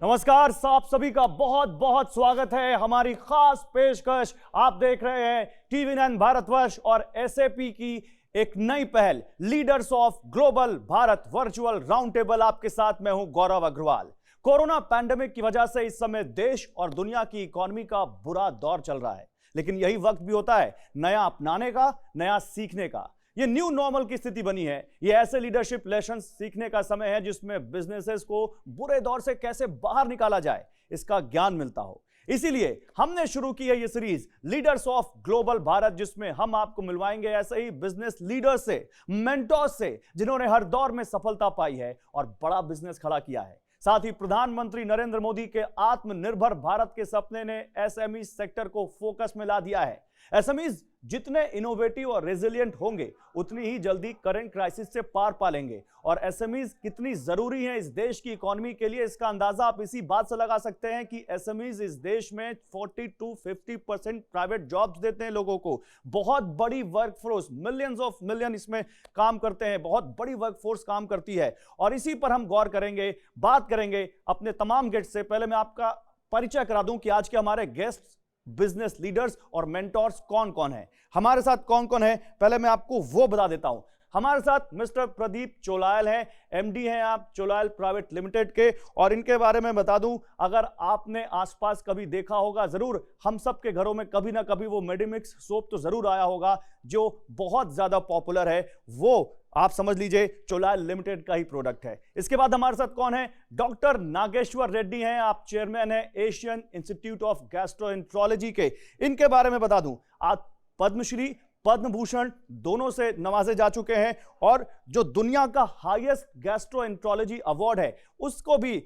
नमस्कार, आप सभी का बहुत बहुत स्वागत है। हमारी खास पेशकश आप देख रहे हैं टीवी 9 भारतवर्ष और एसएपी की एक नई पहल leaders of global Bharat virtual round table. आपके साथ मैं हूं गौरव अग्रवाल। कोरोना पैंडेमिक की वजह से इस समय देश और दुनिया की इकोनॉमी का बुरा दौर चल रहा है, लेकिन यही वक्त भी होता है नया अपनाने का, नया सीखने का। ये न्यू नॉर्मल की स्थिति बनी है। ये ऐसे लीडरशिप लेसन सीखने का समय है जिसमें बिजनेसेस को बुरे दौर से कैसे बाहर निकाला जाए इसका ज्ञान मिलता हो। इसीलिए हमने शुरू की है ये series leaders of global Bharat, जिसमें हम आपको मिलवाएंगे ऐसे ही बिजनेस लीडर से, मेंटोर्स से, जिन्होंने हर दौर में सफलता पाई है और बड़ा बिजनेस खड़ा किया है। साथ ही प्रधानमंत्री नरेंद्र मोदी के आत्मनिर्भर भारत के सपने ने एसएमई सेक्टर को फोकस में ला दिया है। एसएमईज जितने इनोवेटिव और रेजिलिएंट होंगे उतनी ही जल्दी करंट क्राइसिस से पार पालेंगे। और एसएमईज कितनी जरूरी हैं इस देश की इकोनॉमी के लिए, इसका अंदाजा आप इसी बात से लगा सकते हैं कि एसएमईज इस देश में 40 to 50% प्राइवेट जॉब्स देते हैं लोगों को। बहुत बड़ी वर्कफोर्स, मिलियंस ऑफ मिलियन इसमें काम करते हैं, बहुत बड़ी वर्कफोर्स काम करती है। और इसी पर हम गौर करेंगे, बात करेंगे अपने तमाम गेस्ट से। पहले मैं आपका परिचय करा दूं कि आज के हमारे गेस्ट बिजनेस लीडर्स और मेंटोर्स कौन कौन है, हमारे साथ कौन कौन है। पहले मैं आपको वो बता देता हूं। हमारे साथ मिस्टर प्रदीप चोलायल हैं, एमडी हैं आप चोलायल प्राइवेट लिमिटेड के। और इनके बारे में बता दूं, अगर आपने आसपास कभी देखा होगा, जरूर हम सब के घरों में कभी ना कभी वो मेडिमिक्स सोप तो जरूर आया होगा, जो बहुत ज्यादा पॉपुलर है। वो आप समझ लीजिए चोलायल लिमिटेड का ही प्रोडक्ट है। इसके बाद हमारे साथ कौन है, डॉक्टर नागेश्वर रेड्डी हैं, आप चेयरमैन हैं एशियन इंस्टीट्यूट ऑफ गैस्ट्रोएंटरोलॉजी के। इनके बारे में बता दूं, आप पद्मश्री, पद्म भूषण दोनों से नवाजे जा चुके हैं और जो दुनिया का हाईएस्ट गैस्ट्रोएंटरोलॉजी अवार्ड है उसको भी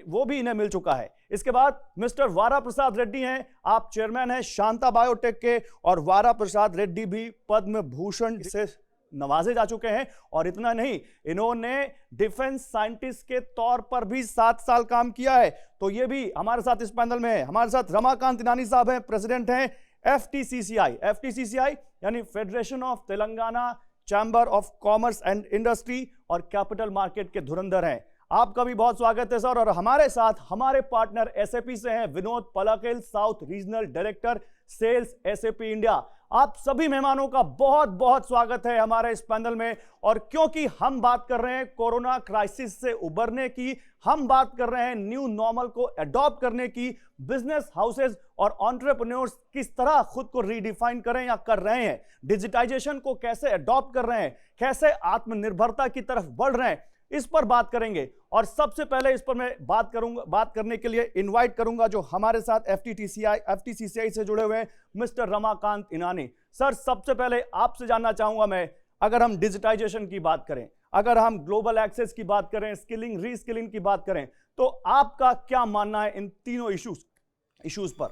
वो भी इन्हें मिल चुका है। इसके बाद मिस्टर वाराप्रसाद रेड्डी हैं, आप चेयरमैन हैं शांता बायोटेक के, और वाराप्रसाद रेड्डी भी पद्म भूषण से नवाजे जा चुके हैं। और इतना नहीं, इन्होंने डिफेंस साइंटिस्ट के तौर पर भी 7 साल काम किया है। तो ये भी हमारे साथ इस पैनल में है। हमारे साथ रमाकांत इनानी साहब हैं, प्रेसिडेंट हैं FTCCI यानी federation of Telangana chamber of commerce and industry और कैपिटल मार्केट के धुरंधर हैं। आपका भी बहुत स्वागत है सर। और हमारे साथ हमारे पार्टनर एसएपी से हैं Vinod Palakkil, south regional director sales SAP India. आप सभी मेहमानों का बहुत बहुत स्वागत है हमारे इस पैनल में। और क्योंकि हम बात कर रहे हैं कोरोना क्राइसिस से उबरने की, हम बात कर रहे हैं न्यू नॉर्मल को अडॉप्ट करने की, बिजनेस हाउसेस और एंटरप्रेन्योर्स किस तरह खुद को रीडिफाइन करें या कर रहे हैं, डिजिटाइजेशन को कैसे अडॉप्ट कर रहे हैं, कैसे आत्मनिर्भरता की तरफ बढ़ रहे हैं, इस पर बात करेंगे। और सबसे पहले इस पर मैं बात करने के लिए इनवाइट करूंगा जो हमारे साथ FTCCI से जुड़े हुए हैं, मिस्टर रमाकांत इनानी। सर, सबसे पहले आपसे जानना चाहूंगा मैं, अगर हम डिजिटाइजेशन की बात करें, अगर हम ग्लोबल एक्सेस की बात करें, स्किलिंग रीस्किलिंग की बात करें, तो आपका क्या मानना है इन तीनों इश्यूज पर?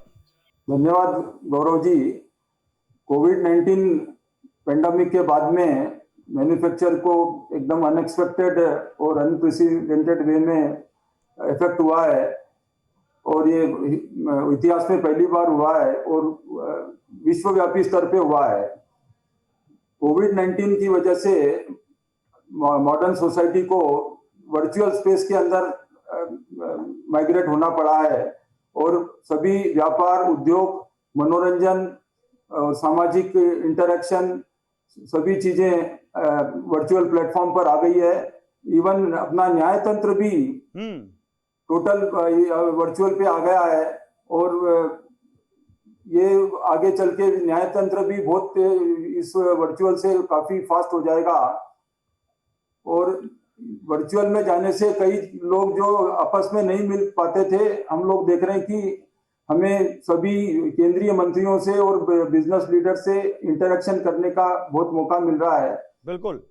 धन्यवाद गौरव जी। कोविड-19 पेंडेमिक के बाद में मैन्युफैक्चर को एकदम अनएक्सपेक्टेड और अनप्रेसिडेंटेड वे में इफेक्ट हुआ है, और ये इतिहास में पहली बार हुआ है और विश्वव्यापी स्तर पे हुआ है। कोविड-19 की वजह से मॉडर्न सोसाइटी को वर्चुअल स्पेस के अंदर माइग्रेट होना पड़ा है, और सभी व्यापार, उद्योग, मनोरंजन, सामाजिक इंटरेक्शन, सभी चीजें वर्चुअल प्लेटफॉर्म पर आ गई है। इवन अपना न्याय तंत्र भी टोटल वर्चुअल पे आ गया है, और ये आगे चल के न्याय तंत्र भी बहुत इस वर्चुअल से काफी फास्ट हो जाएगा। और वर्चुअल में जाने से कई लोग जो आपस में नहीं मिल पाते थे, हम लोग देख रहे हैं कि हमें सभी केंद्रीय मंत्रियों से और बिजनेस लीडर से इंटरेक्शन करने का बहुत मौका मिल रहा है। बिल्कुल।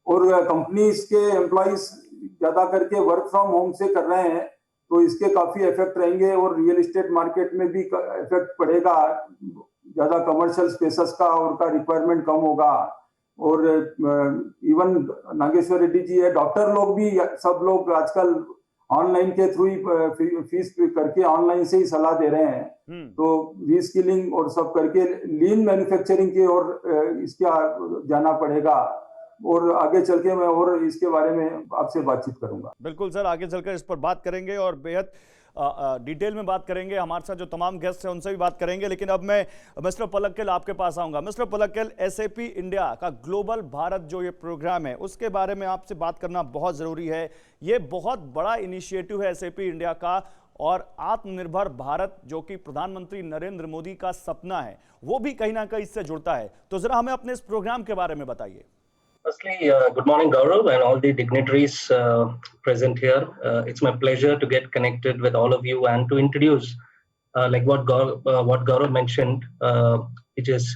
और कंपनीज के एम्प्लॉइज ज्यादा करके वर्क फ्रॉम होम से कर रहे हैं, तो इसके काफी इफेक्ट रहेंगे, और रियल एस्टेट मार्केट में भी इफेक्ट पड़ेगा। ज्यादा कमर्शियल स्पेसेस का और का रिक्वायरमेंट कम होगा। और इवन नागेश्वर रेड्डी जी है, डॉक्टर लोग भी, सब लोग आजकल ऑनलाइन के थ्रू ही फीस करके ऑनलाइन से ही सलाह दे रहे हैं। तो रीस्किलिंग और सब करके लीन मैन्युफैक्चरिंग की ओर इसका जाना पड़ेगा। और आगे चल के मैं और इसके बारे में आपसे बातचीत करूंगा। बिल्कुल सर, आगे चलकर इस पर बात करेंगे। और बेहद डिटेल में बात करेंगे, हमारे साथ जो तमाम गेस्ट हैं उनसे भी बात करेंगे, लेकिन अब मैं मिस्टर पलक्किल आपके पास आऊंगा। मिस्टर पलक्किल, एसएपी इंडिया का ग्लोबल भारत जो ये प्रोग्राम है उसके बारे में आपसे बात करना बहुत ज़रूरी है। ये बहुत बड़ा इनिशिएटिव है एसएपी इंडिया का, और आत्मनिर्भर भारत जो कि प्रधानमंत्री नरेंद्र मोदी का सपना है वो भी कहीं ना कहीं इससे जुड़ता है। तो जरा हमें अपने इस प्रोग्राम के बारे में बताइए। Firstly, good morning, Gaurav, and all the dignitaries present here. It's my pleasure to get connected with all of you and to introduce, like what Gaurav mentioned, which is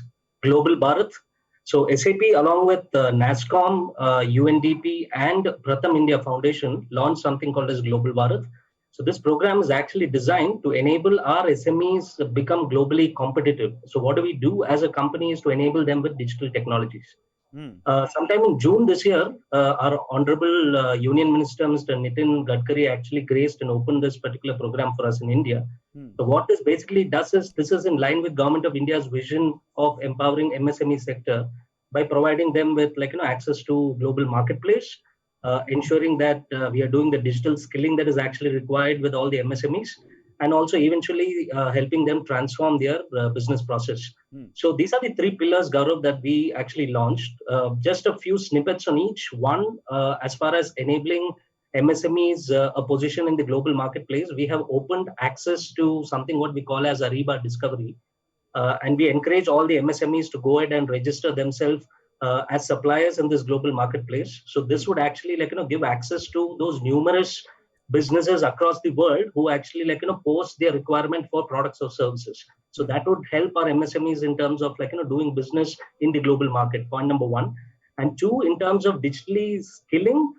Global Bharat. So SAP, along with NASSCOM, UNDP, and Pratham India Foundation, launched something called as Global Bharat. So this program is actually designed to enable our SMEs become globally competitive. So what do we do as a company is to enable them with digital technologies. Sometime in June this year, our Honorable Union Minister, Mr. Nitin Gadkari, actually graced and opened this particular program for us in India. So what this basically does is, this is in line with Government of India's vision of empowering MSME sector by providing them with access to global marketplace, ensuring that we are doing the digital skilling that is actually required with all the MSMEs, and also eventually helping them transform their business process. So these are the three pillars, Gaurav, that we actually launched. Just a few snippets on each. One, as far as enabling MSMEs a position in the global marketplace, we have opened access to something what we call as Ariba Discovery. And we encourage all the MSMEs to go ahead and register themselves as suppliers in this global marketplace. So this would actually give access to those numerous businesses across the world who actually post their requirement for products or services. So that would help our MSMEs in terms of doing business in the global market. Point number one. And two, in terms of digitally skilling,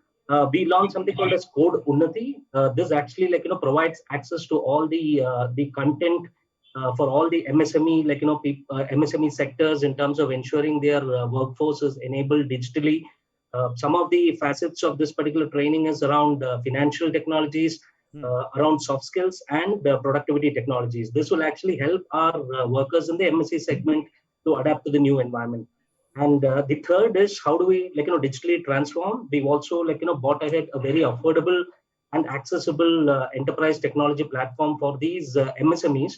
we launched something called as Code Unnati. This actually provides access to all the content for all the MSME MSME sectors in terms of ensuring their workforce is enabled digitally. Some of the facets of this particular training is around financial technologies, around soft skills, and productivity technologies. This will actually help our workers in the MSC segment to adapt to the new environment. And the third is, how do we digitally transform? We've also bought ahead a very affordable and accessible enterprise technology platform for these MSMEs,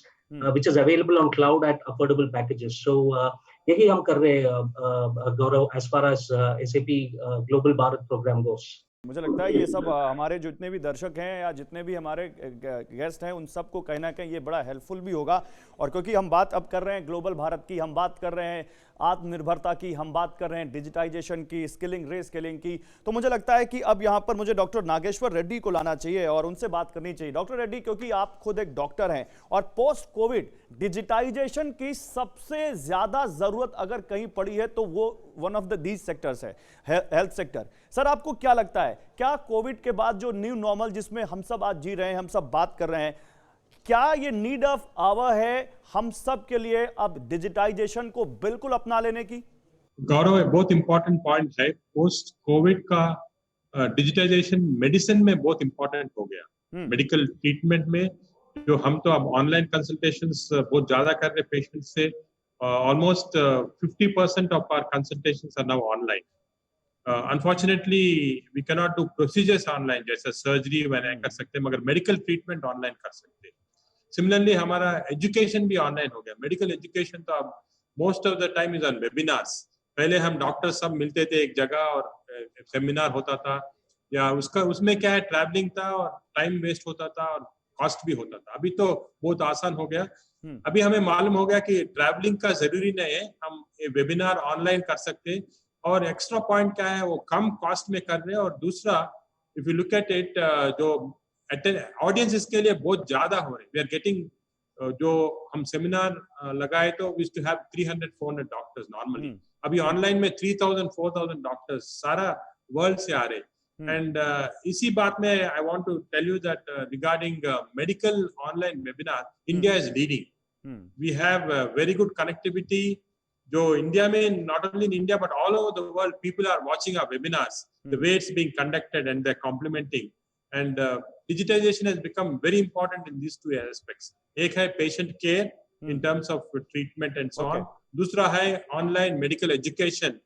which is available on cloud at affordable packages. So यही हम कर रहे हैं गौरव, as far as SAP Global Bharat program goes. मुझे लगता है ये सब हमारे जितने भी दर्शक हैं या जितने भी हमारे गेस्ट हैं उन सबको कहीं ना कहीं ये बड़ा हेल्पफुल भी होगा। और क्योंकि हम बात अब कर रहे हैं ग्लोबल भारत की, हम बात कर रहे हैं आत्मनिर्भरता की, हम बात कर रहे हैं डिजिटाइजेशन की, स्किलिंग रीस्किलिंग की, तो मुझे लगता है कि अब यहाँ पर मुझे डॉक्टर नागेश्वर रेड्डी को लाना चाहिए और उनसे बात करनी चाहिए। डॉक्टर रेड्डी, क्योंकि आप खुद एक डॉक्टर हैं और पोस्ट कोविड डिजिटाइजेशन की सबसे ज्यादा जरूरत अगर कहीं पड़ी है तो वो one of the these sectors है, हेल्थ सेक्टर। सर, आपको क्या लगता है, क्या कोविड के बाद जो न्यू नॉर्मल जिसमें हम सब आज जी रहे हैं, हम सब बात कर रहे हैं, क्या ये नीड ऑफ आवर है हम सब के लिए अब डिजिटाइजेशन को बिल्कुल अपना लेने की? गौरव, बहुत इंपॉर्टेंट पॉइंट है। पोस्ट कोविड का डिजिटाइजेशन मेडिसिन में बहुत इंपॉर्टेंट हो गया। मेडिकल ट्रीटमेंट में जो हम तो अब ऑनलाइन कंसल्टेशंस बहुत ज्यादा कर रहे पेशेंट से, almost 50% of our consultations are now online. Unfortunately we can not do procedures online, जैसे सर्जरी वगैरह कर सकते हैं, मगर मेडिकल ट्रीटमेंट ऑनलाइन कर सकते हैं। सिमिलरली हमारा एजुकेशन भी ऑनलाइन हो गया। मेडिकल एजुकेशन तो अब most of the time is on webinars. पहले हम डॉक्टर सब मिलते थे एक जगह और सेमिनार होता था, या उसमें क्या है, ट्रैवलिंग था और टाइम वेस्ट होता था और कॉस्ट भी होता था। अभी तो बहुत आसान हो गया। अभी हमें मालूम हो गया कि ट्रैवलिंग का जरूरी नहीं है, हम वेबिनार ऑनलाइन कर सकते हैं। और एक्स्ट्रा पॉइंट क्या है, वो कम कॉस्ट में कर रहे हैं। और दूसरा, if you look at it, जो ऑडियंस इसके लिए बहुत ज्यादा हो रहे हैं। वी आर गेटिंग, जो हम सेमिनार लगाए तो we used to have 300-400 doctors normally. अभी ऑनलाइन में 3000-4000 डॉक्टर्स सारा वर्ल्ड से आ रहे हैं। एंड इसी बात में I want to tell you that regarding medical online webinar, India is leading. We have very good connectivity. जो इंडिया में, not only in India but all over the world, people are watching our webinars, the way it's being conducted and they are complimenting. And digitization has become very important in these two aspects. एक है patient care in terms of treatment and so on. दूसरा है online medical education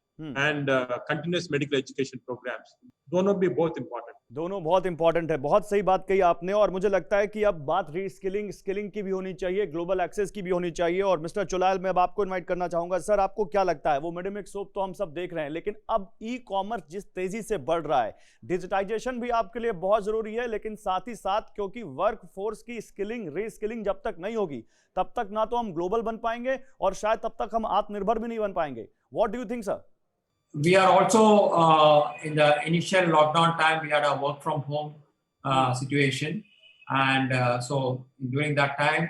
and continuous medical education programs. दोनों भी बहुत important. दोनों बहुत important है, बहुत सही बात कही आपने। और मुझे लगता है कि अब बात रीस्किलिंग स्किलिंग की भी होनी चाहिए, ग्लोबल एक्सेस की भी होनी चाहिए। और मिस्टर चोलायल, मैं अब आपको इनवाइट करना चाहूंगा। सर, आपको क्या लगता है, वो मेडेमिक सोप तो हम सब देख रहे हैं, लेकिन अब ई कॉमर्स जिस तेजी से बढ़ रहा है, डिजिटाइजेशन भी आपके लिए बहुत जरूरी है, लेकिन साथ ही साथ क्योंकि वर्क फोर्स की स्किलिंग रीस्किलिंग जब तक नहीं होगी तब तक ना तो हम ग्लोबल बन पाएंगे और शायद तब तक हम आत्मनिर्भर भी नहीं बन पाएंगे। What do you think sir? We are also in the initial lockdown time, we had a work from home situation, and so during that time,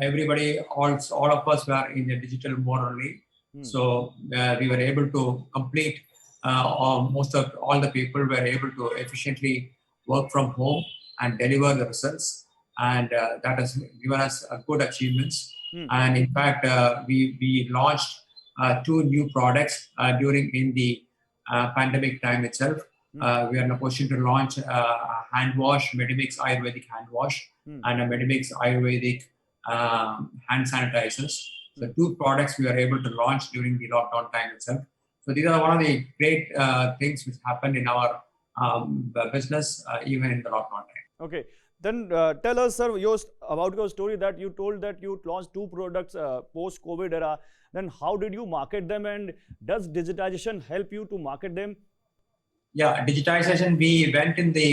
everybody, all of us were in the digital mode only. So we were able to complete. All the people were able to efficiently work from home and deliver the results, and that has given us good achievements. And in fact, we launched 2 new products in the pandemic time itself. We are in a position to launch a hand wash, Medimix Ayurvedic hand wash, and a Medimix Ayurvedic hand sanitizers. The 2 products we are able to launch during the lockdown time itself. So these are one of the great things which happened in our business even in the lockdown time. Okay. Then tell us, sir, about your story that you told that you launched 2 products post-COVID era. Then how did you market them, and does digitization help you to market them? Yeah, digitization, we went in the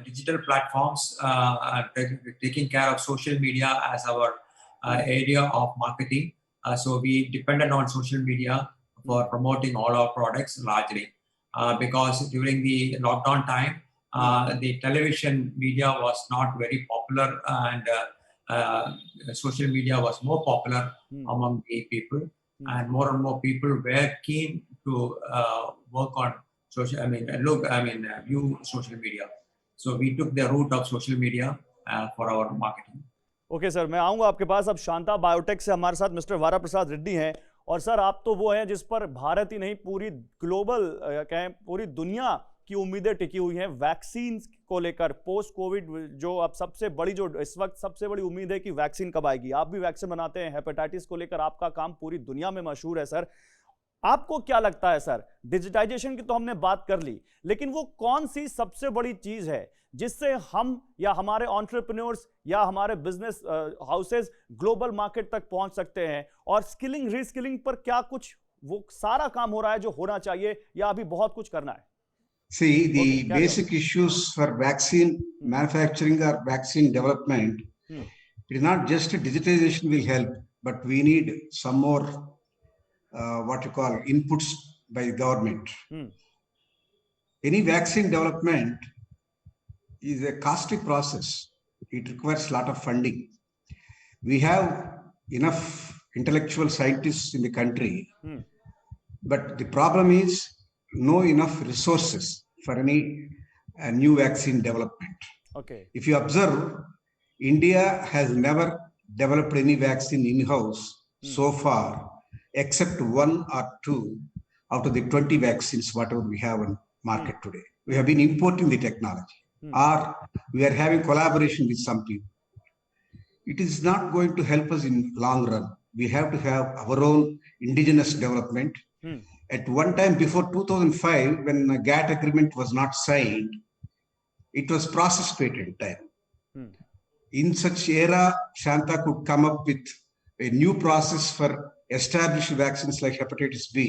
digital platforms, taking care of social media as our area of marketing. So we depended on social media for promoting all our products largely. Because during the lockdown time, the television media was not very popular, and social media was more popular among the people, and more people were keen to work on view social media. So we took the route of social media for our marketing. Okay sir, मैं आऊंगा आपके पास। अब Shanta biotech से हमारे साथ mister वराप्रसाद Reddy हैं। और sir, आप तो वो हैं जिस पर भारत ही नहीं पूरी ग्लोबल कहें पूरी दुनिया की उम्मीदें टिकी हुई हैं वैक्सीन को लेकर। पोस्ट कोविड जो अब सबसे बड़ी, जो इस वक्त सबसे बड़ी उम्मीद है कि वैक्सीन कब आएगी। आप भी वैक्सीन बनाते हैं, हेपेटाइटिस को लेकर आपका काम पूरी दुनिया में मशहूर है। सर, आपको क्या लगता है सर, डिजिटाइजेशन की तो हमने बात कर ली, लेकिन वो कौन सी सबसे बड़ी चीज है जिससे हम या हमारे एंटरप्रेन्योर्स या हमारे बिजनेस हाउसेस ग्लोबल मार्केट तक पहुंच सकते हैं? और स्किलिंग रीस्किलिंग पर क्या कुछ वो सारा काम हो रहा है जो होना चाहिए, या अभी बहुत कुछ करना है? See, the basic issues for vaccine manufacturing or vaccine development, it is not just digitization will help, but we need some more inputs by the government. Any vaccine development is a costly process. It requires a lot of funding. We have enough intellectual scientists in the country, but the problem is no enough resources for any new vaccine development. Okay. If you observe, India has never developed any vaccine in-house so far, except 1 or 2 out of the 20 vaccines whatever we have in market today. We have been importing the technology, or we are having collaboration with some people. It is not going to help us in long run. We have to have our own indigenous development. At one time before 2005, when the GATT agreement was not signed, it was process patent time. In such era, Shantha could come up with a new process for established vaccines like hepatitis B.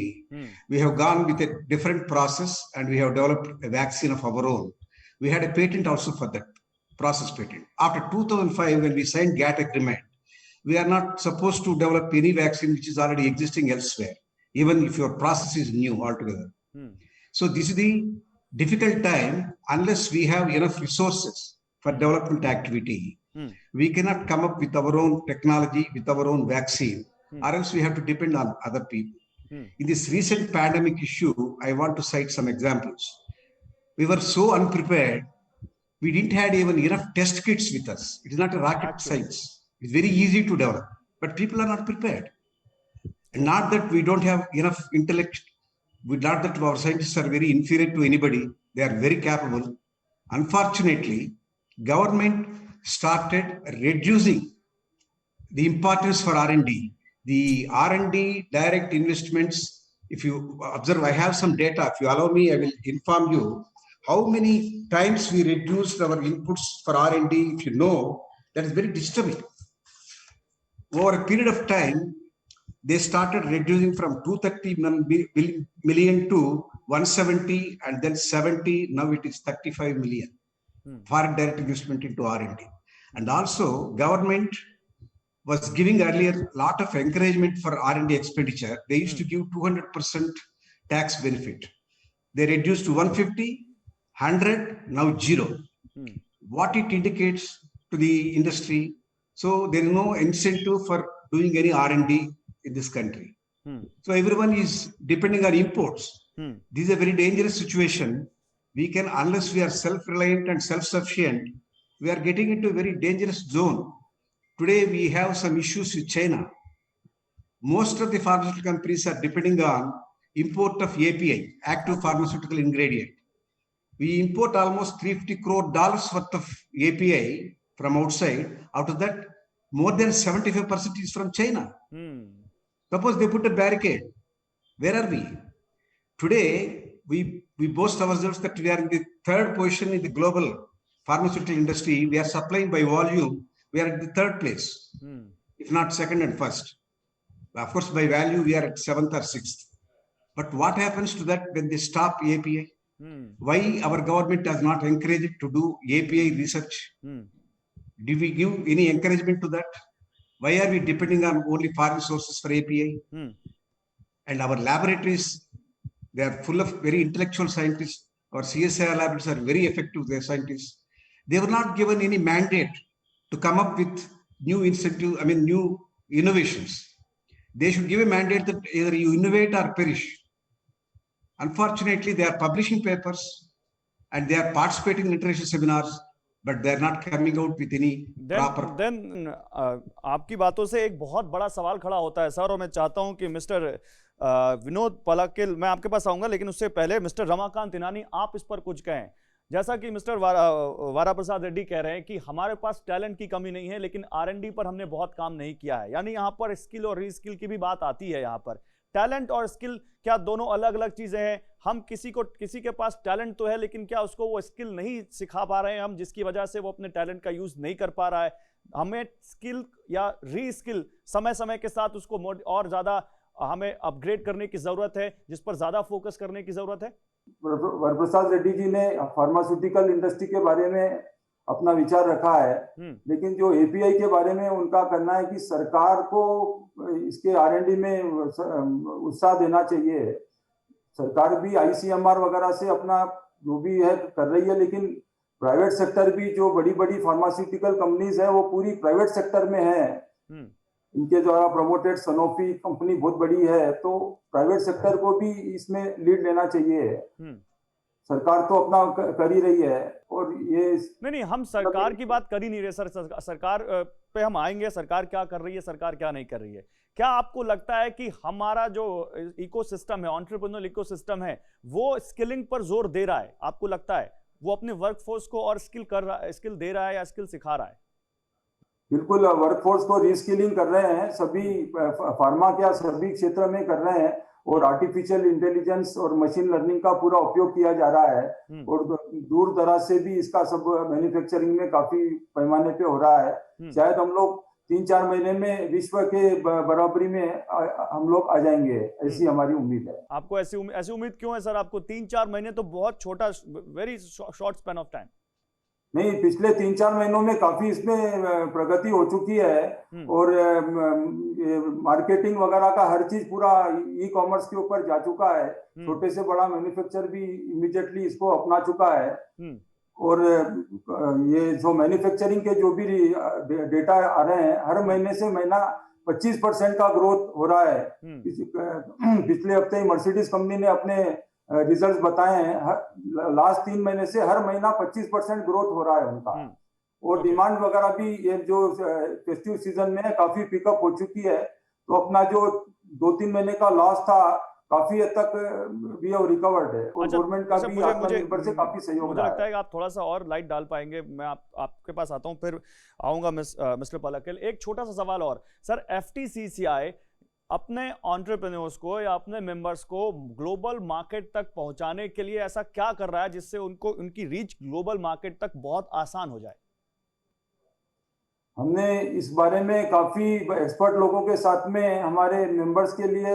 We have gone with a different process, and we have developed a vaccine of our own. We had a patent also for that, process patent. After 2005, when we signed GATT agreement, we are not supposed to develop any vaccine which is already existing elsewhere, even if your process is new altogether. So this is the difficult time. Unless we have enough resources for development activity, we cannot come up with our own technology, with our own vaccine, or else we have to depend on other people. In this recent pandemic issue, I want to cite some examples. We were so unprepared, we didn't have even enough test kits with us. It is not a rocket science. It's very easy to develop, but people are not prepared. And not that we don't have enough intellect, not that our scientists are very inferior to anybody. They are very capable. Unfortunately, government started reducing the importance for R&D. The R&D direct investments, if you observe, I have some data. If you allow me, I will inform you how many times we reduced our inputs for R&D, if you know, that is very disturbing. Over a period of time, they started reducing from 230 million to 170 and then 70. Now it is 35 million foreign direct investment into R&D. And also government was giving earlier a lot of encouragement for R&D expenditure. They used to give 200% tax benefit. They reduced to 150, 100, now 0. What it indicates to the industry, so there is no incentive for doing any R&D in this country. So everyone is depending on imports. This is a very dangerous situation. We can, unless we are self-reliant and self-sufficient, we are getting into a very dangerous zone. Today we have some issues with China. Most of the pharmaceutical companies are depending on import of API, active pharmaceutical ingredient. We import almost $350 crore worth of API from outside. Out of that, more than 75% is from China. Suppose they put a barricade. Where are we? Today, we boast ourselves that we are in the third position in the global pharmaceutical industry. We are supplying by volume. We are at the third place, if not second and first. Of course, by value, we are at 7th or 6th. But what happens to that when they stop API? Why our government does not encourage it to do API research? Do we give any encouragement to that? Why are we depending on only foreign sources for API? And our laboratories, they are full of very intellectual scientists. Our CSIR laboratories are very effective, their scientists. They were not given any mandate to come up with new new innovations. They should give a mandate that either you innovate or perish. Unfortunately, they are publishing papers and they are participating in international seminars, but they are not coming out with any proper. Then आपकी बातों से एक बहुत बड़ा सवाल खड़ा होता है सर, और मैं चाहता हूं कि मिस्टर विनोद पलक्किल, मैं आपके पास आऊंगा, लेकिन उससे पहले मिस्टर रमाकांत इनानी, आप इस पर कुछ कहें। जैसा कि मिस्टर वाराप्रसाद रेड्डी कह रहे हैं कि हमारे पास टैलेंट की कमी नहीं है, लेकिन R&D पर हमने बहुत काम नहीं किया है। यानी यहाँ पर स्किल और रीस्किल की भी बात आती है। यहाँ पर टैलेंट और स्किल क्या दोनों अलग अलग चीजें हैं? हम किसी के पास टैलेंट तो है, लेकिन क्या उसको वो स्किल नहीं सिखा पा रहे हैं हम, जिसकी वजह से वो अपने टैलेंट का यूज नहीं कर पा रहा है। हमें स्किल या रीस्किल समय समय के साथ उसको और ज्यादा हमें अपग्रेड करने की जरूरत है, जिस पर ज्यादा फोकस करने की जरूरत है। वरप्रसाद रेड्डी जी ने फार्मास्यूटिकल इंडस्ट्री के बारे में अपना विचार रखा है, लेकिन जो एपीआई के बारे में उनका कहना है कि सरकार को इसके R&D में उत्साह देना चाहिए। सरकार भी ICMR वगैरह से अपना जो भी है कर रही है, लेकिन प्राइवेट सेक्टर भी जो बड़ी बड़ी फार्मास्यूटिकल कंपनीज है वो पूरी प्राइवेट सेक्टर में है। इनके द्वारा प्रमोटेड सनोफी कंपनी बहुत बड़ी है, तो प्राइवेट सेक्टर को भी इसमें लीड लेना चाहिए। सरकार तो अपना कर ही रही है, और ये नहीं, हम सरकार की बात कर ही नहीं रहे सर। सरकार पे हम आएंगे, सरकार क्या कर रही है, सरकार क्या नहीं कर रही है। क्या आपको लगता है कि हमारा जो इकोसिस्टम है, एंटरप्रेन्योरल इकोसिस्टम है, वो स्किलिंग पर जोर दे रहा है? आपको लगता है वो अपने वर्कफोर्स को और स्किल दे रहा है या स्किल सिखा रहा है? बिल्कुल, वर्कफोर्स को रीस्किलिंग कर रहे हैं, सभी फार्मा क्या सभी क्षेत्र में कर रहे हैं, और आर्टिफिशियल इंटेलिजेंस और मशीन लर्निंग का पूरा उपयोग किया जा रहा है, और दूर दराज से भी इसका सब मैन्युफैक्चरिंग में काफी पैमाने पे हो रहा है। शायद हम लोग 3-4 महीने में विश्व के बराबरी में हम लोग आ जाएंगे, ऐसी हमारी उम्मीद है। आपको ऐसी उम्मीद क्यों है सर? आपको 3-4 महीने तो बहुत छोटा, very short span of time. नहीं, पिछले 3-4 महीनों में काफी इसमें प्रगति हो चुकी है, और मार्केटिंग वगैरह का हर चीज पूरा ई-कॉमर्स के ऊपर जा चुका है। छोटे से बड़ा मैन्युफैक्चर भी इमीडिएटली इसको अपना चुका है, और ये जो मैन्युफैक्चरिंग के जो भी डेटा आ रहे हैं, हर महीने से महीना 25% का ग्रोथ हो रहा है। पिछले हफ्ते ही मर्सिडीज कंपनी ने अपने रिजल्ट्स बताए हैं, लास्ट 3 महीने से हर महीना 25% ग्रोथ हो रहा है उनका, और डिमांड वगैरह भी ये जो फेस्टिव सीजन में काफी पिकअप हो चुकी है। तो अपना जो 2-3 महीने का लॉस था, काफी हद तक भी रिकवर्ड है, और गवर्नमेंट का भी आत्मनिर्भर से काफी सहयोग मुझे लगता है कि आप थोड़ा सा और लाइट डाल पाएंगे। मैं आपके पास आता हूं, फिर आऊंगा मिस्टर पलक्किल। एक छोटा सा सवाल और सर, FTCCI अपने एंटरप्रेन्योर्स को या अपने मेंबर्स को ग्लोबल मार्केट तक पहुंचाने के लिए ऐसा क्या कर रहा है जिससे उनको उनकी रीच ग्लोबल मार्केट तक बहुत आसान हो जाए? हमने इस बारे में काफी एक्सपर्ट लोगों के साथ में हमारे मेंबर्स के लिए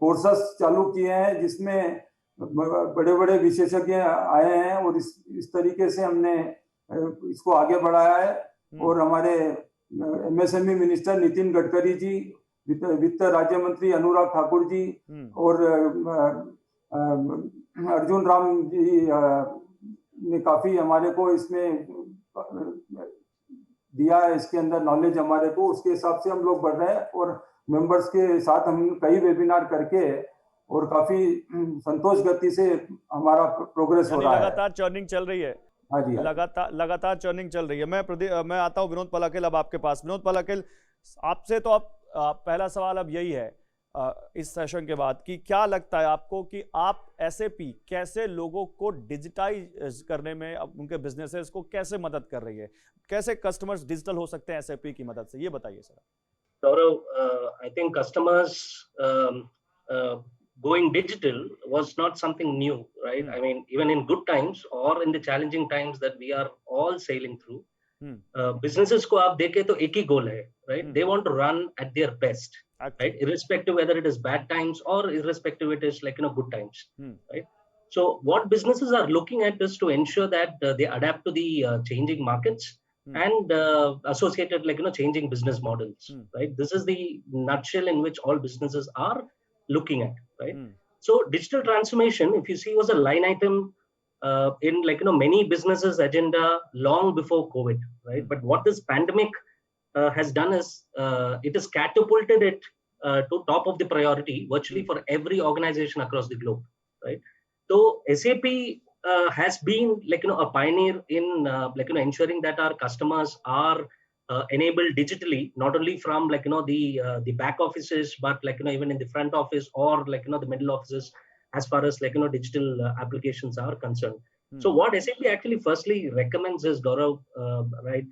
कोर्सेस चालू किए हैं, जिसमें बड़े बड़े विशेषज्ञ आए हैं और इस तरीके से हमने इसको आगे बढ़ाया है। और हमारे एमएसएमई मिनिस्टर नितिन गडकरी जी, वित्त राज्य मंत्री अनुराग ठाकुर जी और अर्जुन राम जी ने काफी हमारे को इसमें दिया है, इसके अंदर नॉलेज हमारे को। उसके हिसाब से हम लोग बढ़ रहे हैं और मेंबर्स के साथ हम कई वेबिनार करके और काफी संतोष गति से हमारा प्रोग्रेस हो रहा है। लगातार चर्निंग चल रही है। हाँ जी, लगातार चर्निंग चल रही है। मैं आता हूँ विनोद पलाकिल अब आपके पास। विनोद पलाकिल, आपसे तो अब पहला सवाल अब यही है इस सेशन के बाद कि क्या लगता है आपको कि आप एसएपी कैसे लोगों को डिजिटाइज करने में, अब उनके बिजनेसेस को कैसे मदद कर रही है? कैसे कस्टमर्स डिजिटल हो सकते हैं एसएपी की मदद से, ये बताइए sir. Gaurav, I think customers going digital was not something new, right? I mean, even in good times or in the challenging times that we are all sailing through, businesses को आप देखें तो एक ही गोल है, right? They want to run at their best, right? Irrespective whether it is bad times or irrespective it is like good times, right? So what businesses are looking at is to ensure that they adapt to the changing markets and associated changing business models, right? This is the nutshell in which all businesses are looking at, right? So digital transformation, if you see, was a line item in many businesses agenda long before COVID, right? But what this pandemic has done is it has catapulted it to top of the priority virtually for every organization across the globe, right? So SAP has been a pioneer in ensuring that our customers are enabled digitally, not only from the back offices, but even in the front office or the middle offices, as far as digital applications are concerned. So what SAP actually firstly recommends is, Gaurav, right?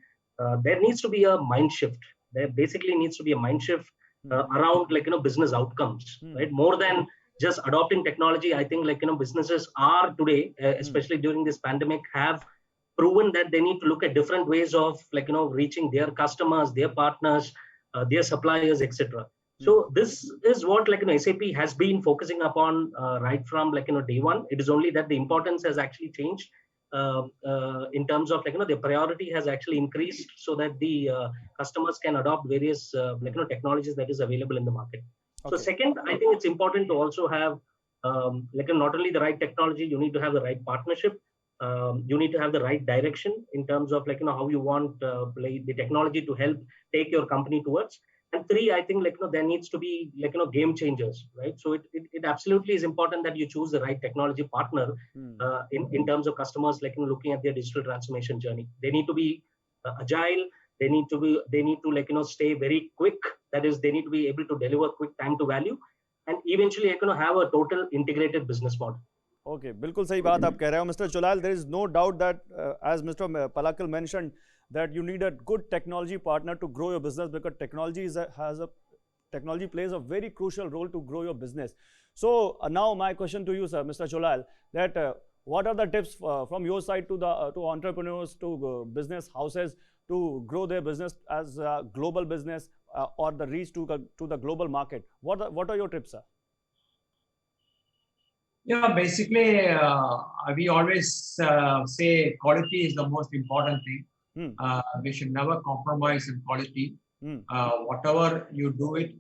There needs to be a mind shift. There basically needs to be a mind shift around business outcomes, right? More than just adopting technology. I think businesses are today, especially during this pandemic, have proven that they need to look at different ways of reaching their customers, their partners, their suppliers, etc. So this is what SAP has been focusing upon right from day one. It is only that the importance has actually changed in terms of the priority has actually increased so that the customers can adopt various technologies that is available in the market. Okay. So second, I think it's important to also have not only the right technology, you need to have the right partnership. You need to have the right direction in terms of how you want the technology to help take your company towards. And three, I think there needs to be game changers, right? So it absolutely is important that you choose the right technology partner in terms of customers looking at their digital transformation journey. They need to be agile. They need to stay very quick. That is, they need to be able to deliver quick time to value, and eventually have a total integrated business model. Okay, बिल्कुल सही बात आप कह रहे हो, Mr. Cholayil. There is no doubt that as Mr. Palakkil mentioned, that you need a good technology partner to grow your business, because technology plays a very crucial role to grow your business. So now my question to you, sir, Mr. Cholayil, that what are the tips from your side to entrepreneurs, to business houses to grow their business as a global business or the reach to the global market? What are your tips, sir? Yeah, basically, we always say quality is the most important thing. We should never compromise in quality. Whatever you do it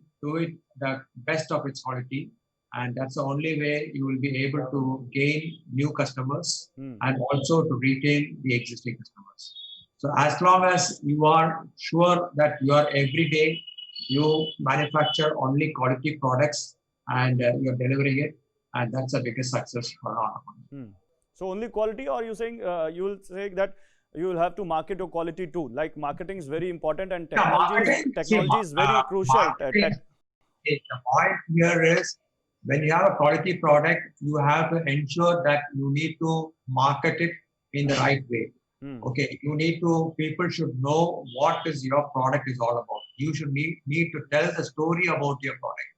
the best of its quality, and that's the only way you will be able to gain new customers and also to retain the existing customers. So as long as you are sure that you are every day you manufacture only quality products and you're delivering it, and that's the biggest success for our company. So only quality, or you saying you will say that you will have to market your quality too? Like marketing is very important, and technology is very crucial. The point here is, when you have a quality product, you have to ensure that you need to market it in the right way. Okay, people should know what is your product is all about. You should need to tell the story about your product.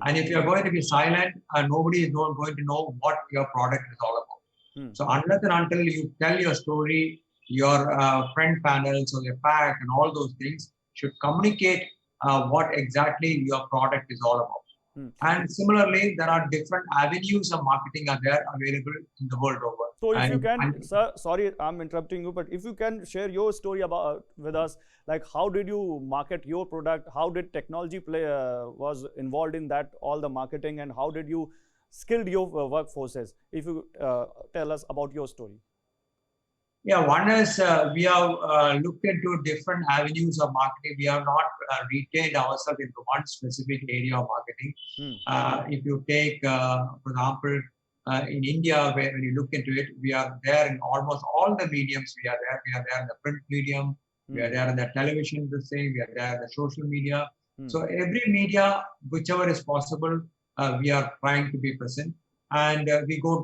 And if you're going to be silent, nobody is not going to know what your product is all about. So unless and until you tell your story, your friend panels or your pack and all those things should communicate what exactly your product is all about. And similarly, there are different avenues of marketing are there available in the world over. So if you can, sir, sorry, I'm interrupting you, but if you can share your story about with us, like how did you market your product? How did technology was involved in that, all the marketing, and how did you skilled your workforces? If you tell us about your story. Yeah, one is we have looked into different avenues of marketing. We have not retained ourselves into one specific area of marketing. If you take, for example, in India, when you look into it, we are there in almost all the mediums. We are there. We are there in the print medium. We are there in the television, the same. We are there in the social media. So every media, whichever is possible, we are trying to be present. And we go to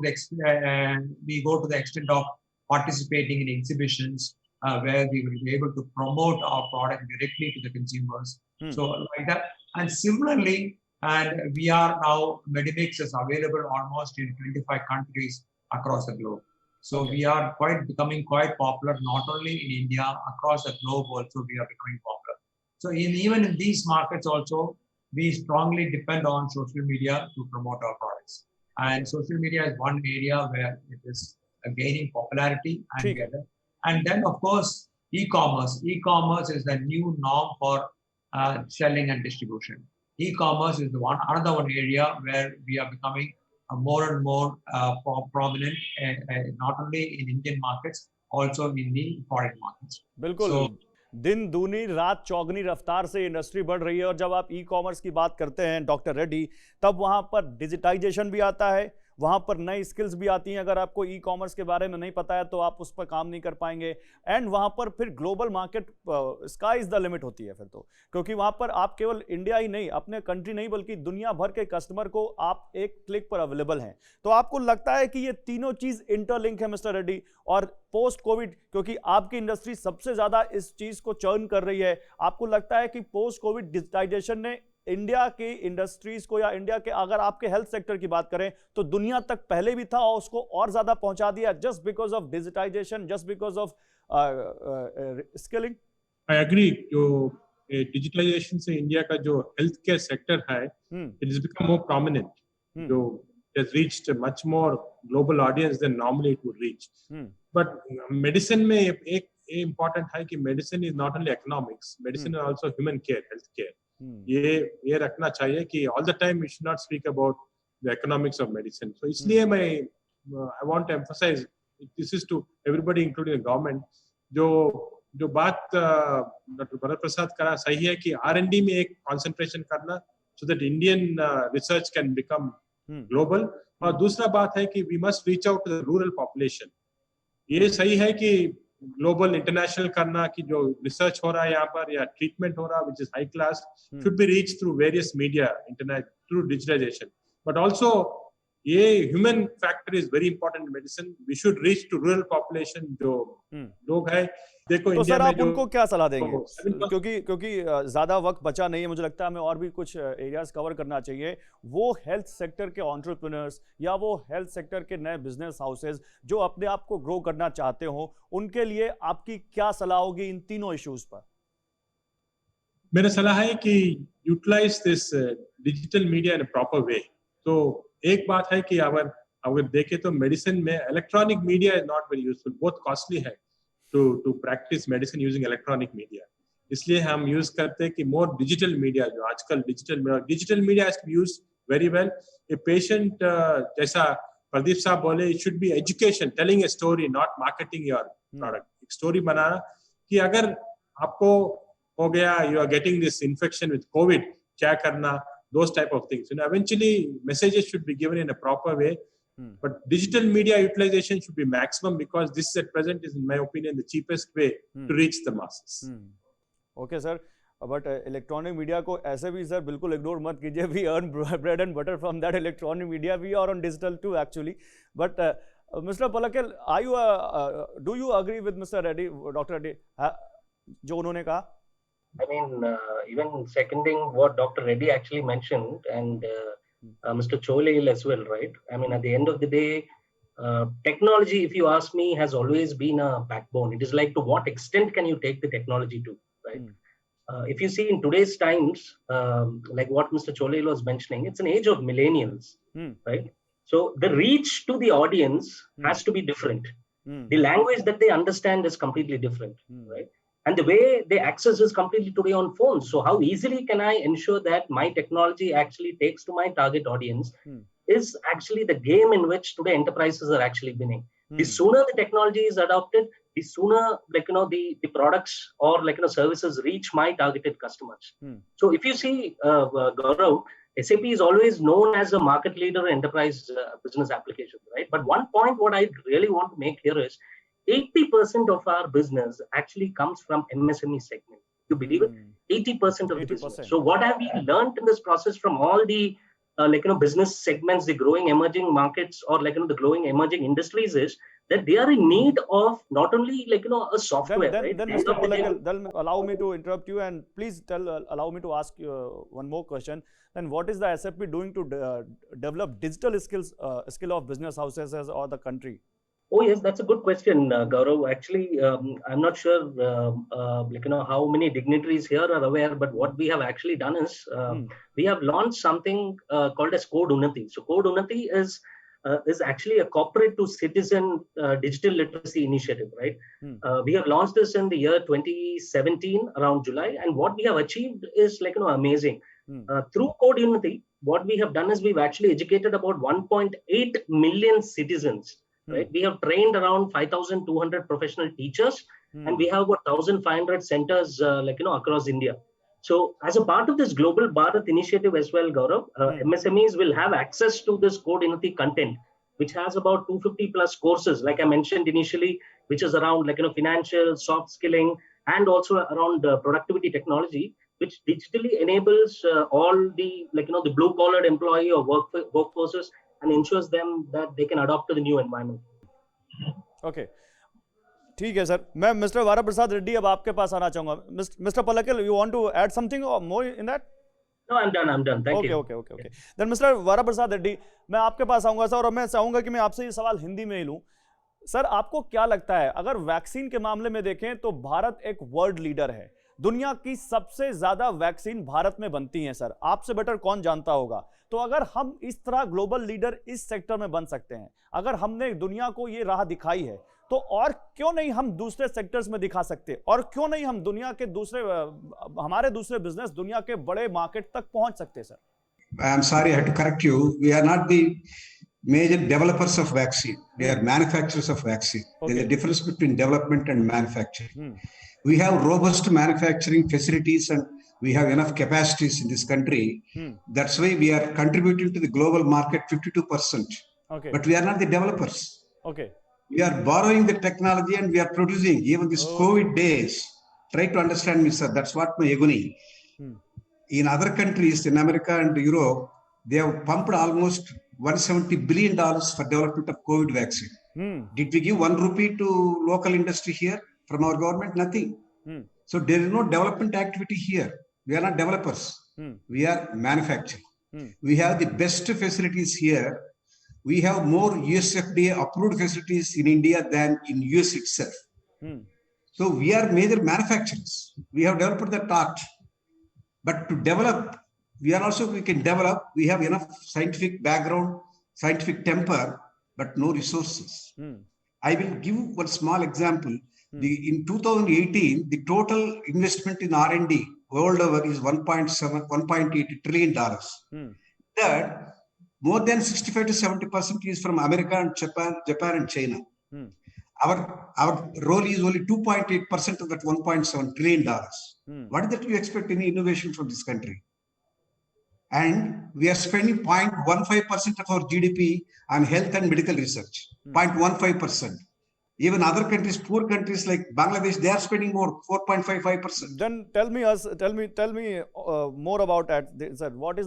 the extent of participating in exhibitions where we will be able to promote our product directly to the consumers. So like that. And similarly, and we are now, Medimix is available almost in 25 countries across the globe. So we are becoming quite popular, not only in India, across the globe also we are becoming popular. So even in these markets also, we strongly depend on social media to promote our products. And social media is one area where it is gaining popularity. And then, of course, e-commerce. E-commerce is the new norm for selling and distribution. E-commerce is another one area where we are becoming more and more prominent, not only in Indian markets, also in the foreign markets. बिल्कुल So, दिन दूनी रात चौगनी रफ्तार से industry बढ़ रही है और जब आप ई कॉमर्स की बात करते हैं डॉक्टर रेड्डी, तब वहां पर डिजिटाइजेशन भी आता है, वहां पर नई स्किल्स भी आती हैं. अगर आपको ई कॉमर्स के बारे में नहीं पता है तो आप उस पर काम नहीं कर पाएंगे. एंड वहां पर फिर global market sky is the limit होती है फिर तो, क्योंकि वहां पर आप केवल इंडिया ही नहीं, अपने कंट्री नहीं, बल्कि दुनिया भर के कस्टमर को आप एक क्लिक पर अवेलेबल हैं. तो आपको लगता है कि ये तीनों चीज इंटरलिंक है मिस्टर रेड्डी? और पोस्ट कोविड, क्योंकि आपकी इंडस्ट्री सबसे ज्यादा इस चीज को चर्न कर रही है, आपको लगता है कि पोस्ट कोविड डिजिटाइजेशन ने इंडिया की इंडस्ट्रीज को, या इंडिया के अगर आपके हेल्थ सेक्टर की बात करें तो दुनिया तक पहले भी था और उसको और ज्यादा पहुंचा दिया just because of digitization, just because of skilling? I agree. जो डिजिटलाइजेशन से इंडिया का जो हेल्थ केयर सेक्टर है, it is become more prominent. जो has reached a much more global audience than normally it would reach. But medicine में एक important है कि medicine is not only economics, medicine is also human care, health care. ये रखना चाहिए कि all the time we should not speak about the economics of medicine. So इसलिए I want to emphasize, this is to everybody including the government, जो बात doctor भरतप्रसाद करा सही है कि R&D में एक concentration करना so that Indian research can become global. और दूसरा बात है कि we must reach out to the rural population. ये सही है कि ग्लोबल इंटरनेशनल करना कि जो रिसर्च हो रहा है यहाँ पर या ट्रीटमेंट हो रहा है, which is high class, should be reached through various media, internet, through digitalization. But also ये human factor is very important in medicine. We should reach to rural population. जो लोग हैं, देखो तो इंडिया सर में आप उनको क्या सलाह देंगे? क्योंकि ज्यादा वक्त बचा नहीं है, मुझे लगता है हमें और भी कुछ एरियाज कवर करना चाहिए. वो हेल्थ सेक्टर के एंटरप्रेन्योर्स या वो हेल्थ सेक्टर के नए बिजनेस हाउसेज जो अपने आप को ग्रो करना चाहते हो, उनके लिए आपकी क्या सलाह होगी इन तीनों इश्यूज पर? मेरा सलाह है कि utilize this digital media in a proper way. तो एक बात है कि अगर देखें तो मेडिसिन में electronic media is not very useful. बहुत कॉस्टली है to practice medicine using electronic media. इसलिए हम यूज करते हैं कि मोर डिजिटल मीडिया, जो आजकल digital media has to be used very well. A patient, जैसा प्रदीप साहब बोले, it should be education, telling a story, not marketing your product. एक स्टोरी बनाना कि अगर आपको हो गया, you are getting this infection with covid, क्या करना, those type of things. Eventually messages should be given in a proper way. But digital media utilization should be maximum, because this at present is, in my opinion, the cheapest way to reach the masses. Okay sir, but electronic media को ऐसे भी sir बिल्कुल ignore मत कीजिए. We earn bread and butter from that electronic media. We are on digital too actually. But Mr. Palakkil, do you agree with Mr. Reddy, Dr. Reddy, जो उन्होंने कहा? I mean, even seconding what Dr. Reddy actually mentioned and Mr. Cholayil as well, right? I mean, at the end of the day, technology, if you ask me, has always been a backbone. It is like, to what extent can you take the technology to, right? If you see in today's times, like what Mr. Cholayil was mentioning, it's an age of millennials, right? So the reach to the audience has to be different. The language that they understand is completely different, right? And the way they access is completely today on phones. So how easily can I ensure that my technology actually takes to my target audience is actually the game in which today enterprises are actually winning. The sooner the technology is adopted, the sooner, like, the products or, like, services reach my targeted customers. So if you see, Gaurav, SAP is always known as a market leader in enterprise business applications, right? But one point what I really want to make here is 80% of our business actually comes from MSME segment. You believe it? 80% of the business. So what have we learned in this process from all the business segments, the growing emerging markets, or the growing emerging industries, is that they are in need of not only a software. Then Mr. Palakkil, allow me to interrupt you, and please allow me to ask you one more question. Then what is the SAP doing to develop digital skills, skill of business houses or the country? Oh yes, that's a good question, Gaurav. Actually, I'm not sure, how many dignitaries here are aware, but what we have actually done is we have launched something called as Code Unnati. So Code Unnati is actually a corporate to citizen digital literacy initiative, right? We have launched this in the year 2017 around July, and what we have achieved is amazing. Through Code Unnati, what we have done is we've actually educated about 1.8 million citizens. Right, we have trained around 5,200 professional teachers, and we have about 1,500 centers, across India. So, as a part of this global Bharat initiative as well, Gaurav, MSMEs will have access to this Code Unnati content, which has about 250 plus courses, like I mentioned initially, which is around financial, soft skilling, and also around productivity technology, which digitally enables all the the blue collar employee or workforces, and ensures them that they can adopt to the new environment. Okay. ठीक है sir, मैं mister Varaprasad Reddy अब आपके पास आना चाहूंगा. Mister Palakkil, you want to add something or more in that? No, I'm done. Thank you. Okay. Then mister Varaprasad Reddy, मैं आपके पास आऊंगा सर, और मैं चाहूंगा कि मैं आपसे ये सवाल हिंदी में ही लूं. सर, आपको क्या लगता है, अगर वैक्सीन के मामले में देखें तो भारत एक वर्ल्ड लीडर है. दुनिया की सबसे ज्यादा वैक्सीन भारत में बनती हैं सर, आपसे बेटर कौन जानता होगा. तो अगर हम इस तरह ग्लोबल लीडर इस सेक्टर में बन सकते हैं, अगर हमने दुनिया को ये राह दिखाई है, तो और क्यों नहीं हम दूसरे सेक्टर्स में दिखा सकते, और क्यों नहीं हम दुनिया के हमारे दूसरे बिजनेस दुनिया के बड़े मार्केट तक पहुंच सकते sir. I'm sorry, I have to correct you. We are not the major developers of vaccine. We are manufacturers of vaccine. Okay. There's a difference between development and manufacturing. We have robust manufacturing facilities and we have enough capacities in this country. That's why we are contributing to the global market 52%. Okay. But we are not the developers. Okay. We are borrowing the technology and we are producing. Even these COVID days, try to understand me, sir. That's what my agony. In other countries, in America and Europe, they have pumped almost $170 billion for development of COVID vaccine. Did we give 1 rupee to local industry here from our government? Nothing. So there is no development activity here. We are not developers. We are manufacturing. We have the best facilities here. We have more USFDA approved facilities in India than in US itself. So we are major manufacturers. We have developed that art. But to develop, we can develop. We have enough scientific background, scientific temper, but no resources. I will give one small example. In 2018, the total investment in R&D world over is $1.8 trillion. That more than 65 to 70% is from America and Japan and China. Our role is only 2.8% of that $1.7 trillion. What is that you expect any innovation from this country? And we are spending 0.15% of our GDP on health and medical research. 0.15%. Even other countries, poor countries like Bangladesh, they are spending more, 4.55%. Then tell me more about that. Sir, what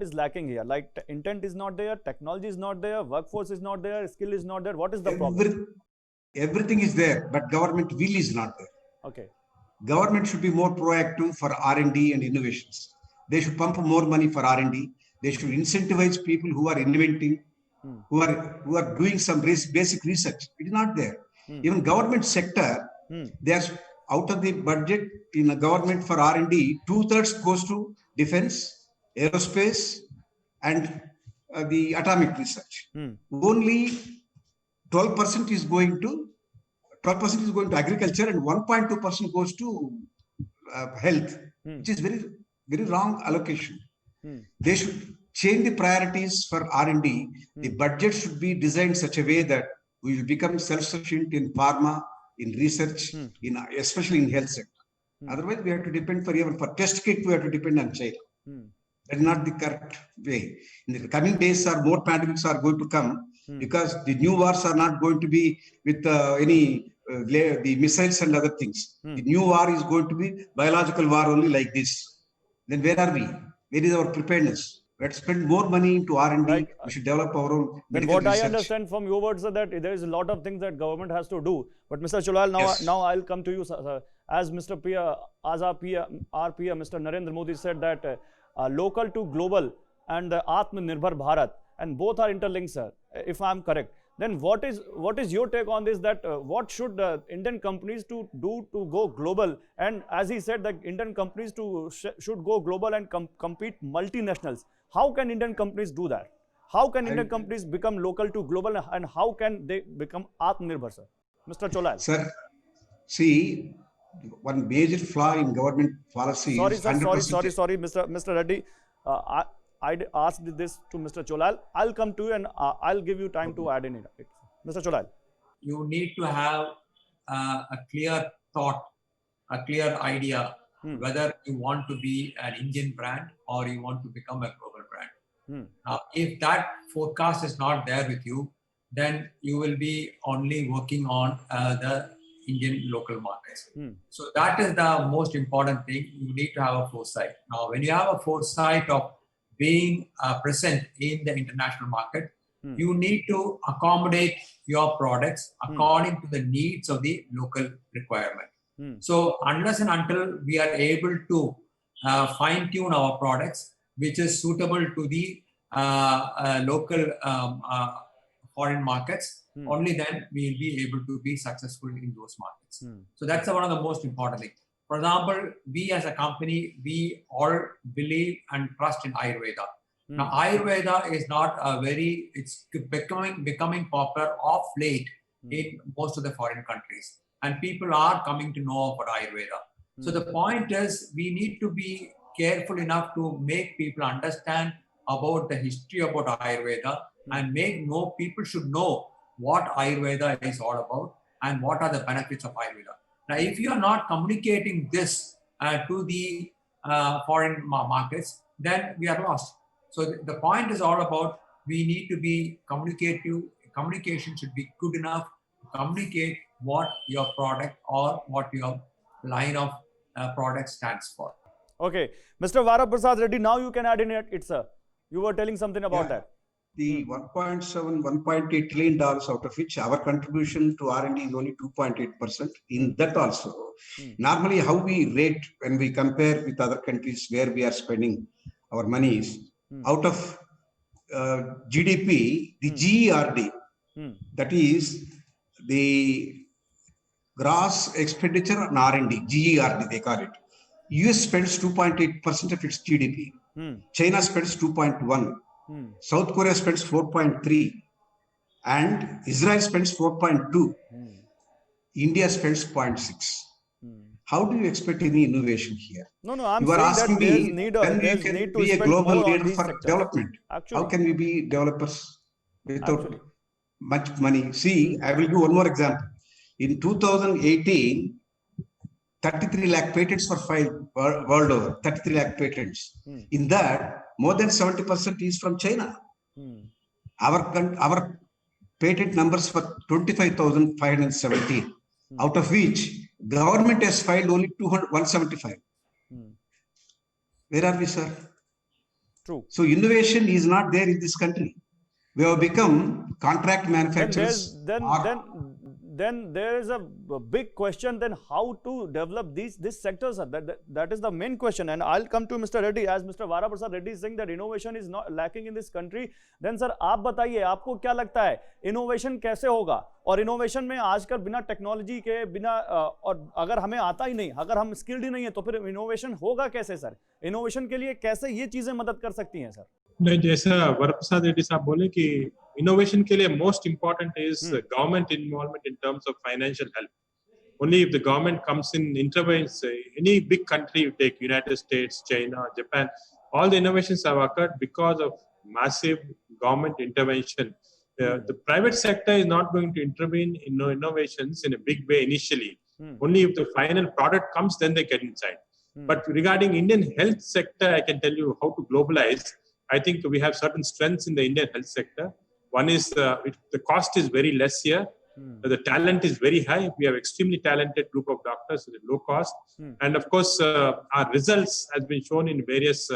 is lacking here? Like intent is not there, technology is not there, workforce is not there, skill is not there. What is the problem? Everything is there, but government will is not there. Okay. Government should be more proactive for R&D and innovations. They should pump more money for R&D. They should incentivize people who are inventing, who are doing some basic research. It is not there. Even government sector, there's out of the budget in the government for R&D, 2/3 goes to defense, aerospace, and the atomic research. Only 12% is going to agriculture, and 1.2% goes to health, which is very, very wrong allocation. They should change the priorities for R&D. The budget should be designed such a way that we will become self-sufficient in pharma, in research, especially in health sector. Otherwise, we have to depend even for test kit, we have to depend on China. That is not the correct way. In the coming days, more pandemics are going to come because the new wars are not going to be with the missiles and other things. The new war is going to be biological war only like this. Then where are we? Where is our preparedness? We have to spend more money into R&D. Right. We should develop our own medical research. I understand from your words is that there is a lot of things that government has to do. But Mr. Cholayil, now I'll come to you. As Mr. our PM, Mr. Narendra Modi said that local to global and Atmanirbhar Bharat, and both are interlinked, sir, if I'm correct. Then what is your take on this, that what should Indian companies do to go global? And as he said, that Indian companies should go global and compete multinationals. How can Indian companies do that? How can Indian companies become local to global, and how can they become Atmanirbhar, sir? Mr. Cholayil. Sir, see, one major flaw in government policy sorry, is sir, sorry, Mr. Reddy. I asked this to Mr. Cholayil. I'll come to you and I'll give you time to add in it. Mr. Cholayil. You need to have a clear thought, a clear idea, whether you want to be an Indian brand or you want to become a global brand. Now, if that forecast is not there with you, then you will be only working on the Indian local markets. So that is the most important thing. You need to have a foresight. Now, when you have a foresight of being present in the international market, you need to accommodate your products according to the needs of the local requirement. So unless and until we are able to fine-tune our products, which is suitable to the local foreign markets, only then we will be able to be successful in those markets. So that's one of the most important things. For example, we as a company, we all believe and trust in Ayurveda. Now, Ayurveda is not it's becoming popular of late in most of the foreign countries. And people are coming to know about Ayurveda. So the point is, we need to be careful enough to make people understand about the history about Ayurveda and people should know what Ayurveda is all about and what are the benefits of Ayurveda. Now, if you are not communicating this to the foreign markets, then we are lost. So the point is all about, we need to be communicative. Communication should be good enough to communicate what your product or what your line of product stands for. Okay. Mr. Varaprasad Reddy, now you can add in it, sir. You were telling something about that. The $1.7, $1.8 trillion out of which our contribution to R&D is only 2.8%. In that also, normally how we rate when we compare with other countries where we are spending our money is out of GDP, the GERD, that is the gross expenditure on R&D, GERD they call it. US spends 2.8% of its GDP. China spends 2.1%. South Korea spends 4.3%, and Israel spends 4.2%. India spends 0.6%. How do you expect any innovation here? No, I'm you are asking me when we can be a global leader for development. Actually, how can we be developers without much money? See, I will do one more example. In 2018, 33 lakh patents were filed world over, 33 lakh patents. In that, more than 70% is from China. Our patent numbers for 25,517, out of which government has filed only 175. Where are we, sir? True. So innovation is not there in this country. We have become contract manufacturers. Then there is a big question. Then how to develop this sector, sir? That is the main question. And I'll come to Mr. Reddy, as Mr. Varaprasad Reddy is saying that innovation is not lacking in this country. Then sir, आप बताइए, आपको क्या लगता है innovation कैसे होगा? और innovation में आजकल बिना टेक्नोलॉजी के, बिना और अगर हमें आता ही नहीं, अगर हम स्किल्ड ही नहीं है, तो फिर इनोवेशन होगा कैसे सर? इनोवेशन के लिए कैसे ये चीजें मदद कर सकती हैं सर? नहीं, जैसा वरप्रसाद रेड्डी साहब बोले कि इनोवेशन के लिए most important is government involvement in terms of financial help. Only if the government comes in, intervenes, any big country you take, United States, China, Japan, all the innovations have occurred because of massive government intervention. The private sector is not going to intervene in innovations in a big way initially. Only if the final product comes, then they get inside. But regarding Indian health sector, I can tell you how to globalize. I think we have certain strengths in the Indian health sector. One is the cost is very less here. The talent is very high. We have extremely talented group of doctors at low cost. And of course, our results has been shown in various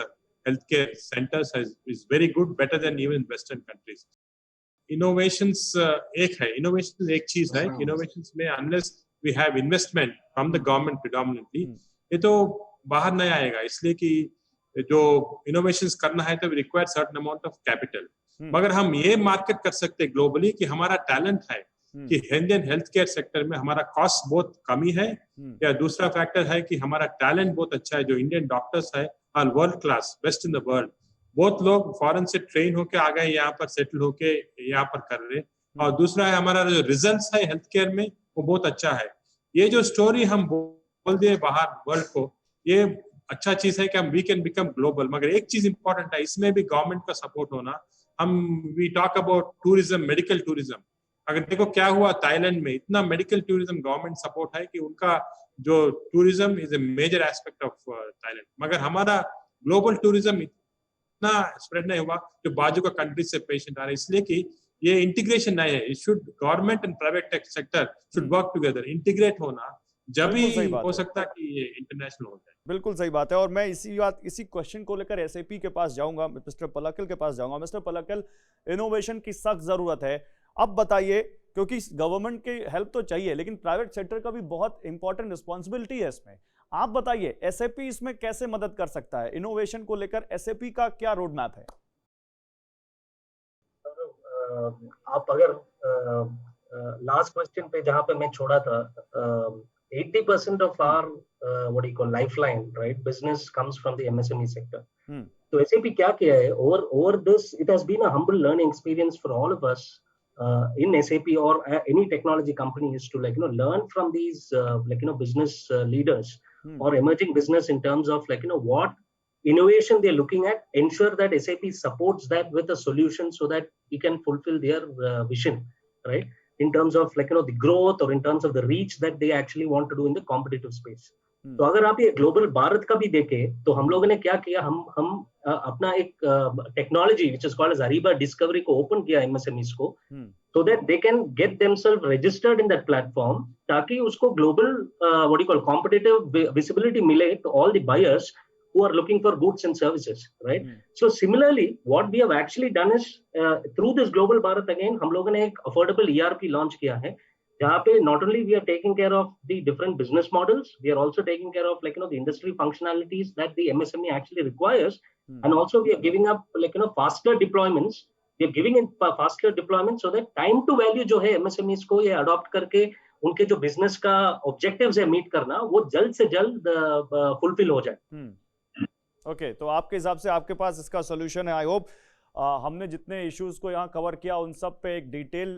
healthcare centers is very good, better than even Western countries. Innovations एक है. Innovations एक चीज है. Innovations में unless we have investment from the government predominantly, ये तो बाहर नहीं आएगा. इसलिए कि जो innovations करना है तो we require certain amount of capital. मगर हम ये मार्केट कर सकते हैं ग्लोबली कि हमारा टैलेंट है कि इंडियन हेल्थ केयर सेक्टर में हमारा कॉस्ट बहुत कमी है, या दूसरा फैक्टर है कि हमारा टैलेंट बहुत अच्छा है. जो इंडियन डॉक्टर्स है are world class, best in the world. बहुत लोग फॉरेन से ट्रेन होके आ गए, यहाँ पर सेटल होके यहाँ पर कर रहे. और दूसरा है हमारा जो रिजल्ट्स है हेल्थ केयर में वो बहुत अच्छा है. ये जो स्टोरी हम बोल दिए बाहर वर्ल्ड को, ये अच्छा चीज है कि हम वी कैन बिकम ग्लोबल. मगर एक चीज इंपॉर्टेंट है, इसमें भी गवर्नमेंट का सपोर्ट होना. हम we talk about tourism, medical tourism. अगर देखो क्या हुआ थाईलैंड में, इतना मेडिकल टूरिज्म गवर्नमेंट सपोर्ट है कि उनका जो tourism is a major aspect of Thailand. मगर हमारा ग्लोबल टूरिज्म इतना स्प्रेड नहीं हुआ जो बाजू का कंट्री से पेशेंट आ रहे. इसलिए कि ये इंटीग्रेशन नहीं है. Should government and private sector should work together. Integrate होना जब ही हो सकता है कि ये इंटरनेशनल हो जाए. बिल्कुल सही बात है. और मैं इसी क्वेश्चन को लेकर एसएपी के पास जाऊंगा, मिस्टर पलक्कल के पास जाऊंगा. मिस्टर पलक्कल, इनोवेशन की सख्त जरूरत है. अब बताइए, क्योंकि गवर्नमेंट की हेल्प तो चाहिए लेकिन प्राइवेट सेक्टर का भी बहुत इंपॉर्टेंट रिस्पॉन्सिबिलिटी है इसमें. आप बताइए एसएपी इसमें कैसे मदद कर सकता है? इनोवेशन को लेकर एसएपी का क्या रोड मैप है? आप अगर लास्ट क्वेश्चन पे जहां पे मैं छोड़ा था, 80% of our what do you call lifeline, right, business comes from the MSME sector. So SAP क्या किया है, over this it has been a humble learning experience for all of us in SAP or any technology company, is to learn from these business leaders or emerging business in terms of what innovation they're looking at, ensure that SAP supports that with a solution so that we can fulfill their vision, right, in terms of the growth or in terms of the reach that they actually want to do in the competitive space. तो अगर आप ये global Bharat का भी देखें तो हम लोगों ने क्या किया, हम अपना एक technology which is called as Ariba Discovery को ओपन किया एमएसएमईज को, so that they can get themselves registered in that platform, ताकि उसको global what you call competitive visibility मिले to all the buyers who are looking for goods and services, right? So similarly, what we have actually done is through this global Bharat again, हम लोगों ने एक affordable ERP launch किया है, जहाँ पे not only we are taking care of the different business models, we are also taking care of the industry functionalities that the MSME actually requires, and also we are giving up faster deployments. We are giving in faster deployment so that time to value जो है MSMEs को ये adopt करके उनके जो business का objectives है meet करना, वो जल्द से जल्द fulfill हो जाए. ओके, तो आपके हिसाब से आपके पास इसका सोल्यूशन है. आई होप हमने जितने इश्यूज को यहाँ कवर किया उन सब पे एक डिटेल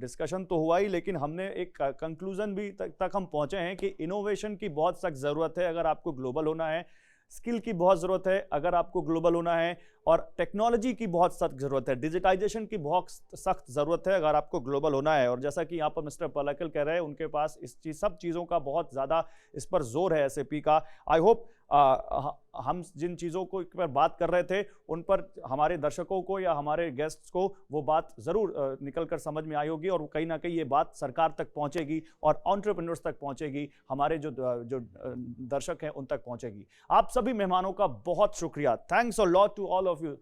डिस्कशन तो हुआ ही, लेकिन हमने एक कंक्लूजन भी तक हम पहुंचे हैं कि इनोवेशन की बहुत सख्त ज़रूरत है अगर आपको ग्लोबल होना है. स्किल की बहुत ज़रूरत है अगर आपको ग्लोबल होना है. और टेक्नोलॉजी की बहुत सख्त जरूरत है, डिजिटाइजेशन की बहुत सख्त जरूरत है अगर आपको ग्लोबल होना है। और जैसा कि यहाँ पर मिस्टर पलक्कल कह रहे हैं, उनके पास सब चीज़ों का बहुत ज़्यादा इस पर जोर है SAP का। आई होप हम जिन चीज़ों को पर बात कर रहे थे उन पर हमारे दर्शकों को या हमारे गेस्ट्स को वो बात ज़रूर निकल कर समझ में आई होगी, और कहीं ना कहीं ये बात सरकार तक पहुंचेगी और एंटरप्रेन्योर्स तक पहुंचेगी, हमारे जो दर्शक हैं उन तक पहुंचेगी। आप सभी मेहमानों का बहुत शुक्रिया, thanks a lot to all of you.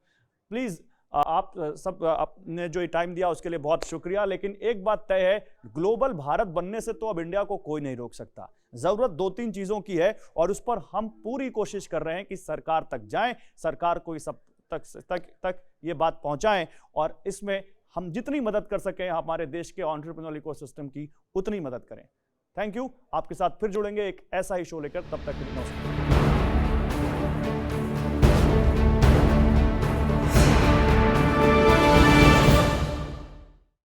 Please आप सब आपने जो टाइम दिया उसके लिए बहुत शुक्रिया। लेकिन एक बात तय है, ग्लोबल भारत बनने से तो अब इंडिया को कोई नहीं रोक सकता। जरूरत 2-3 चीजों की है और उस पर हम पूरी कोशिश कर रहे हैं कि सरकार तक जाएं, सरकार को सब तक ये बात पहुंचाएं, और इसमें हम जितनी मदद कर सकें हमारे देश के एंटरप्रेन्योरियल इकोसिस्टम की, उतनी मदद करें। Thank you. आपके साथ फिर जुड़ेंगे एक ऐसा ही शो लेकर, तब तक के लिए नमस्कार।